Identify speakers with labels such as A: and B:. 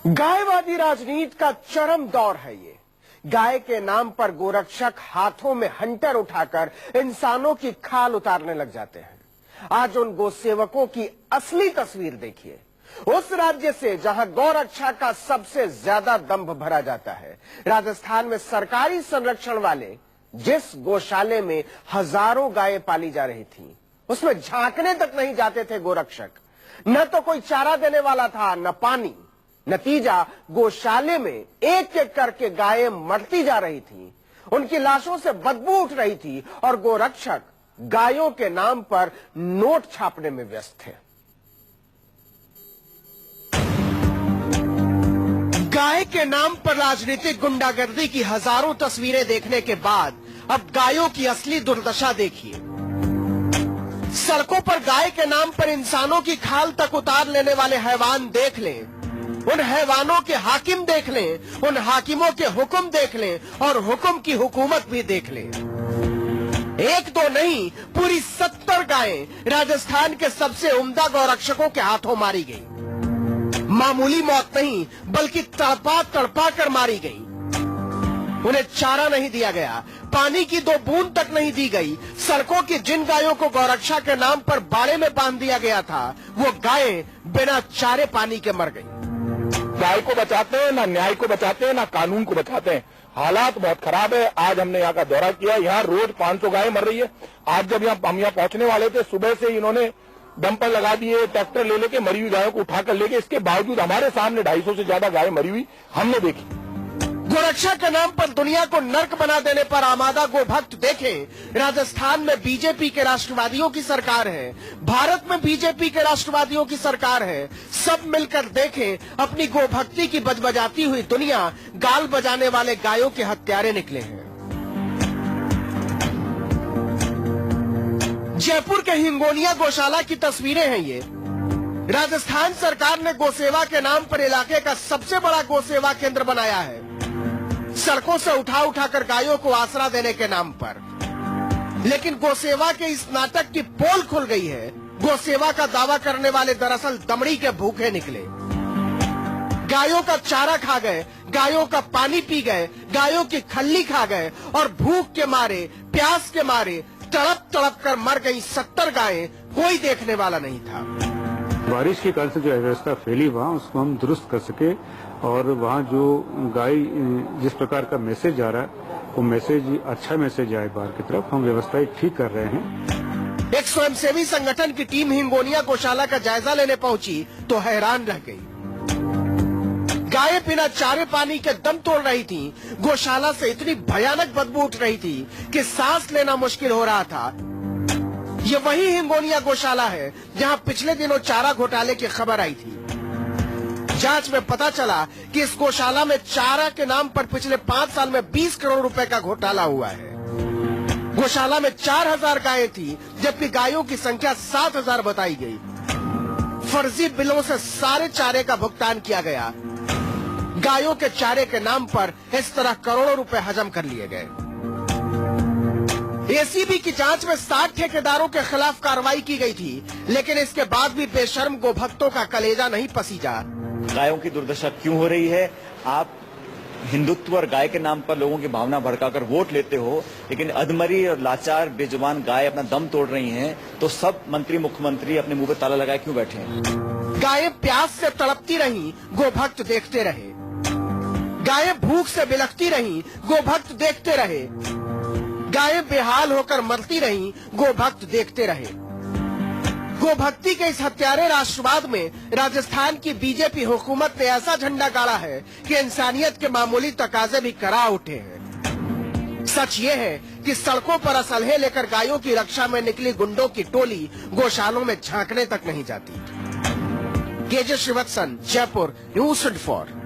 A: गायवादी राजनीति का चरम दौर है ये। गाय के नाम पर गोरक्षक हाथों में हंटर उठाकर इंसानों की खाल उतारने लग जाते हैं। आज उन गोसेवकों की असली तस्वीर देखिए। उस राज्य से जहां गौरक्षा का सबसे ज्यादा दंभ भरा जाता है, राजस्थान में सरकारी संरक्षण वाले जिस गौशाले में हजारों गायें पाली जा रही थी, उसमें झांकने तक नहीं जाते थे गोरक्षक। न तो कोई चारा देने वाला था, न पानी। नतीजा, गौशाले में एक एक करके गायें मरती जा रही थी, उनकी लाशों से बदबू उठ रही थी और गोरक्षक गायों के नाम पर नोट छापने में व्यस्त थे। गाय के नाम पर राजनीतिक गुंडागर्दी की हजारों तस्वीरें देखने के बाद अब गायों की असली दुर्दशा देखिए। सड़कों पर गाय के नाम पर इंसानों की खाल तक उतार लेने वाले हैवान देख लें, उन हैवानों के हाकिम देख लें, उन हाकिमों के हुक्म देख लें और हुक्म की हुकूमत भी देख लें। एक दो नहीं, पूरी 70 गायें राजस्थान के सबसे उम्दा गौरक्षकों के हाथों मारी गई। मामूली मौत नहीं, बल्कि तड़पा तड़पा कर मारी गई। उन्हें चारा नहीं दिया गया, पानी की 2 बूंद तक नहीं दी गई। सड़कों की जिन गायों को गौरक्षा के नाम पर बाड़े में बांध दिया गया था, वो गायें बिना चारे पानी के मर गई।
B: गाय को बचाते हैं, ना न्याय को बचाते हैं, ना कानून को बचाते हैं। हालात बहुत खराब है। आज हमने यहाँ का दौरा किया, यहाँ रोज 500 गायें मर रही है। आज जब हम यहाँ पहुंचने वाले थे, सुबह से इन्होंने डंपर लगा दिए, ट्रैक्टर ले लेके मरी हुई गायों को उठाकर लेके, इसके बावजूद हमारे सामने 250 से ज्यादा गायें मरी हुई हमने देखी।
A: गोरक्षा के नाम पर दुनिया को नर्क बना देने पर आमादा गोभक्त देखें। राजस्थान में बीजेपी के राष्ट्रवादियों की सरकार है, भारत में बीजेपी के राष्ट्रवादियों की सरकार है। सब मिलकर देखें, अपनी गोभक्ति की बजबजाती हुई दुनिया गाल बजाने वाले गायों के हत्यारे निकले हैं। जयपुर के हिंगोनिया गौशाला की तस्वीरें हैं ये। राजस्थान सरकार ने गौसेवा के नाम पर इलाके का सबसे बड़ा गौसेवा केंद्र बनाया है, सड़कों से उठाकर गायों को आसरा देने के नाम पर। लेकिन गौसेवा के इस नाटक की पोल खुल गई है। गौसेवा का दावा करने वाले दरअसल दमड़ी के भूखे निकले। गायों का चारा खा गए, गायों का पानी पी गए, गायों की खल्ली खा गए और भूख के मारे, प्यास के मारे तड़प तड़प कर मर गई 70 गायें। कोई देखने वाला नहीं था।
C: बारिश के कारण से जो अव्यवस्था फैली वहाँ, उसको हम दुरुस्त कर सके और वहाँ जो गाय जिस प्रकार का मैसेज आ रहा है, वो मैसेज अच्छा मैसेज आए बाहर की तरफ, हम व्यवस्थाएं ठीक कर रहे हैं।
A: एक स्वयंसेवी संगठन की टीम हिंगोनिया गौशाला का जायजा लेने पहुंची तो हैरान रह गई। गायें बिना चारे पानी के दम तोड़ रही थी। गौशाला से इतनी भयानक बदबू उठ रही थी कि सांस लेना मुश्किल हो रहा था। ये वही हिंगोनिया गौशाला है जहां पिछले दिनों चारा घोटाले की खबर आई थी। जांच में पता चला कि इस गौशाला में चारा के नाम पर पिछले 5 साल में 20 करोड़ रुपए का घोटाला हुआ है। गौशाला में 4000 गायें थी, जबकि गायों की संख्या 7000 बताई गई। फर्जी बिलों से सारे चारे का भुगतान किया गया। गायों के चारे के नाम पर इस तरह करोड़ों रुपए हजम कर लिए गए। एसीबी की जांच में 60 ठेकेदारों के खिलाफ कार्रवाई की गई थी, लेकिन इसके बाद भी बेशर्म गोभक्तों का कलेजा नहीं पसीजा।
D: गायों की दुर्दशा क्यों हो रही है? आप हिंदुत्व और गाय के नाम पर लोगों की भावना भड़काकर वोट लेते हो, लेकिन अधमरी और लाचार बेजुबान गाय अपना दम तोड़ रही हैं, तो सब मंत्री मुख्यमंत्री अपने मुंह पे ताला लगाए क्यों बैठे हैं?
A: गायें प्यास से तड़पती रहीं, गोभक्त देखते रहे। गायें भूख से बिलखती रहीं, गोभक्त देखते रहे। गायें बेहाल होकर मरती रहीं, गोभक्त देखते रहे। गोभक्ति के इस हत्यारे राष्ट्रवाद में राजस्थान की बीजेपी हुकूमत ने ऐसा झंडा गाड़ा है कि इंसानियत के मामूली तकाजे भी करा उठे हैं। सच ये है कि सड़कों पर असलहे लेकर गायों की रक्षा में निकली गुंडों की टोली गौशालों में झांकने तक नहीं जाती। KJ Srivatsan, Jaipur, news 24।